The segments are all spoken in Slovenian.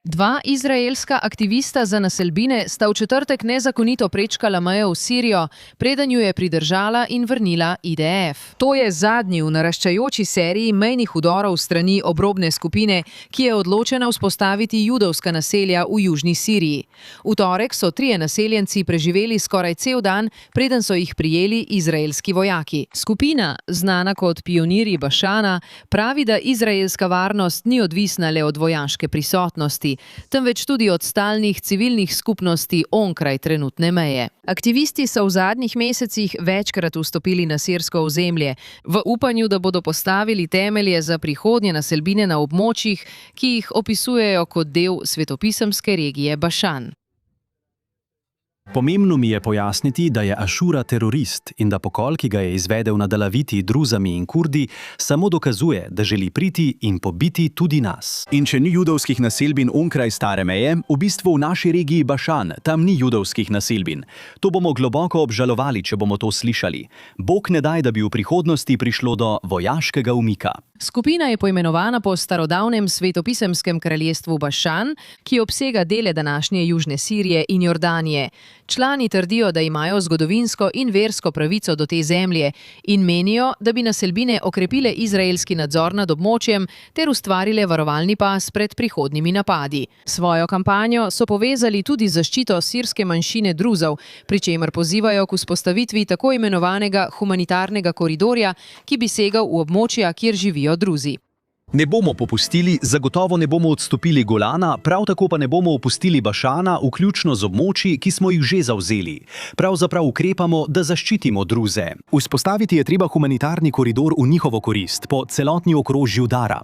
Dva izraelska aktivista za naselbine sta v četrtek nezakonito prečkala mejo v Sirijo, preden ju je pridržala in vrnila IDF. To je zadnji v naraščajoči seriji mejnih vdorov strani obrobne skupine, ki je odločena vzpostaviti judovska naselja v južni Siriji. V torek so trije naseljenci preživeli skoraj cel dan, preden so jih prijeli izraelski vojaki. Skupina, znana kot pionirji Bašana, pravi, da izraelska varnost ni odvisna le od vojaške prisotnosti, temveč tudi od stalnih civilnih skupnosti onkraj trenutne meje. Aktivisti so v zadnjih mesecih večkrat vstopili na sirsko ozemlje, v upanju, da bodo postavili temelje za prihodnje naselbine na območjih, ki jih opisujejo kot del svetopisemske regije Bašan. Pomembno mi je pojasniti, da je Ašura terorist in da pokol, ki ga je izvedel nad Alaviti, Druzami in Kurdi, samo dokazuje, da želi priti in pobiti tudi nas. In če ni judovskih naselbin onkraj stare meje, v bistvu v naši regiji Bašan, tam ni judovskih naselbin. To bomo globoko obžalovali, če bomo to slišali. Bog ne daj, da bi v prihodnosti prišlo do vojaškega umika. Skupina je poimenovana po starodavnem svetopisemskem kraljestvu Bašan, ki obsega dele današnje južne Sirije in Jordanije. Člani trdijo, da imajo zgodovinsko in versko pravico do te zemlje in menijo, da bi naselbine okrepile izraelski nadzor nad območjem ter ustvarile varovalni pas pred prihodnjimi napadi. Svojo kampanjo so povezali tudi z zaščito sirske manjšine Druzov, pri čemer pozivajo k vzpostavitvi tako imenovanega humanitarnega koridorja, ki bi segal v območja, kjer živijo Druzi. Ne bomo popustili, zagotovo ne bomo odstopili Golana, prav tako pa ne bomo opustili Bašana, vključno z območji, ki smo jih že zavzeli. Pravzaprav ukrepamo, da zaščitimo Druze. Vzpostaviti je treba humanitarni koridor v njihovo korist, po celotni okrožju Dara.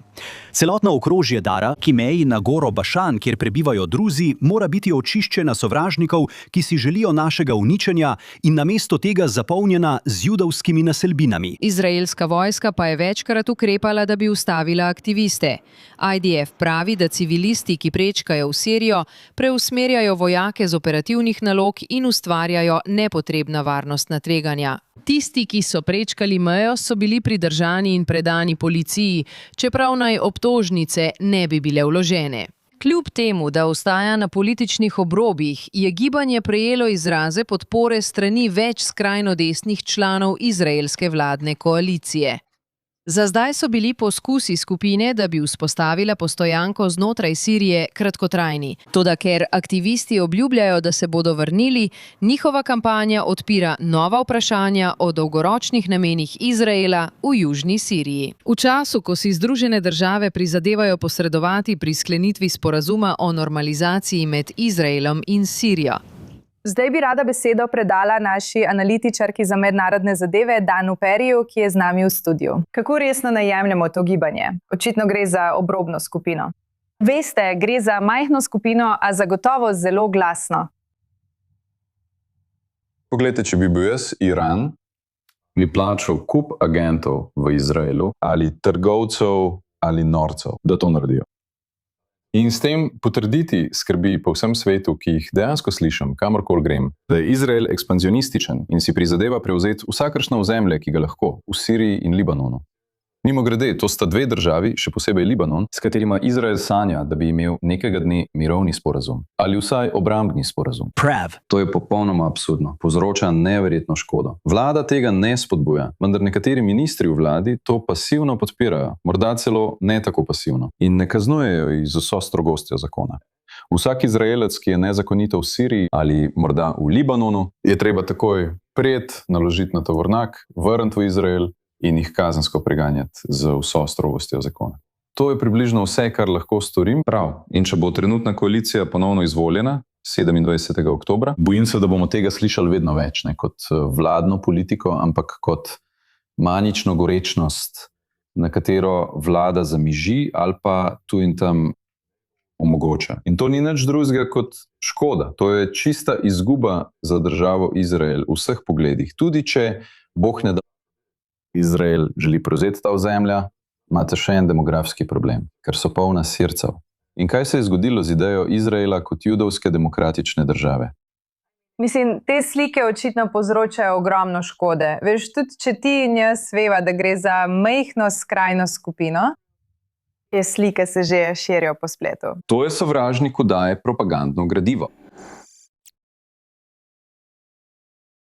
Celotno okrožje Dara, ki meji na goro Bašan, kjer prebivajo Druzi, mora biti očiščena sovražnikov, ki si želijo našega uničenja in namesto tega zapolnjena z judovskimi naselbinami. Izraelska vojska pa je večkrat ukrepala, da bi ustavila aktiviste. IDF pravi, da civilisti, ki prečkajo v Sirijo, preusmerjajo vojake z operativnih nalog in ustvarjajo nepotrebna varnostna tveganja. Tisti, ki so prečkali mejo, so bili pridržani in predani policiji, čeprav naj obtožnice ne bi bile vložene. Kljub temu, da ostaja na političnih obrobjih, je gibanje prejelo izraze podpore strani več skrajno desnih članov izraelske vladne koalicije. Za zdaj so bili poskusi skupine, da bi vzpostavila postojanko znotraj Sirije, kratkotrajni. Toda ker aktivisti obljubljajo, da se bodo vrnili, njihova kampanja odpira nova vprašanja o dolgoročnih namenih Izraela v južni Siriji. V času, ko si Združene države prizadevajo posredovati pri sklenitvi sporazuma o normalizaciji med Izraelom in Sirijo. Zdaj bi rada besedo predala naši analitičarki za mednarodne zadeve Danu Periju, ki je z nami v studiu. Kako resno najemljamo to gibanje? Očitno gre za obrobno skupino. Veste, gre za majhno skupino, a zagotovo zelo glasno. Poglejte, če bi bil jaz Iran, bi plačal kup agentov v Izraelu ali trgovcev ali norcev, da to naredijo. In s tem potrditi skrbi po vsem svetu, ki jih dejansko slišim, kamorkoli grem, da je Izrael ekspanzionističen in si prizadeva prevzeti vsakršno ozemlje, ki ga lahko, v Siriji in Libanonu. Mimogrede, to sta dve državi, še posebej Libanon, s katerima Izrael sanja, da bi imel nekega dne mirovni sporazum ali vsaj obrambni sporazum. To je popolnoma absurdno, povzroča neverjetno škodo. Vlada tega ne spodbuja, vendar nekateri ministri v vladi to pasivno podpirajo, morda celo ne tako pasivno, in ne kaznujejo jih z vso strogostjo zakona. Vsak Izraelec, ki je nezakonito v Siriji ali morda v Libanonu, je treba takoj prijeti, naložiti na tovornjak, vrniti v Izrael in jih kazensko preganjati z vso strogostjo zakona. To je približno vse, kar lahko storim. Prav. In če bo trenutna koalicija ponovno izvoljena 27. oktobra, bojim se, da bomo tega slišali vedno več, ne kot vladno politiko, ampak kot manično gorečnost, na katero vlada zamiži ali pa tu in tam omogoča. In to ni nič drugega kot škoda. To je čista izguba za državo Izrael v vseh pogledih. Tudi če Bog ne da Izrael želi prevzeti ta ozemlja, imate še en demografski problem, ker so polna Sircev. In kaj se je zgodilo z idejo Izraela kot judovske demokratične države? Mislim, te slike očitno povzročajo ogromno škode. Veš, tudi če ti in jaz veva, da gre za majhno skrajno skupino, Te slike se že širijo po spletu. To je sovražniku daje propagandno gradivo.